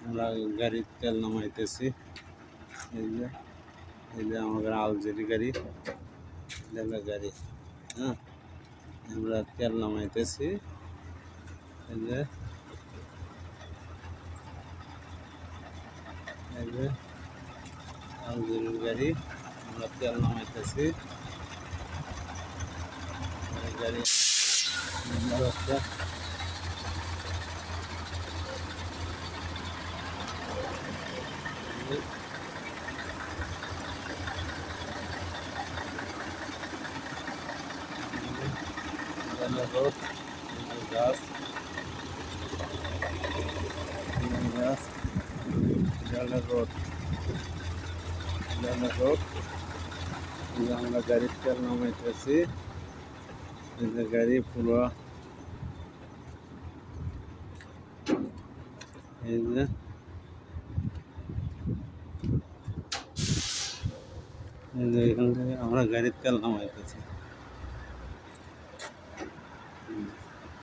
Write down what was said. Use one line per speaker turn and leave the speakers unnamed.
আমরা গাড়ির তেল নামাইতেছি। এই যে আমাদের আলজেরি গাড়ি, তেলের গাড়ি। হ্যাঁ, আমরা তেল নামাইতেছি। এই যে আলজেরির গাড়ি, আমরা তেল নামাইতেছি। গাড়ি রোড গাছ গাছ রোড রোড। আমরা গাড়ির তেল নামাইতেছি। গাড়ি পুরো এই যে এখান থেকে আমরা গাড়ির তেল নামাইতেছি।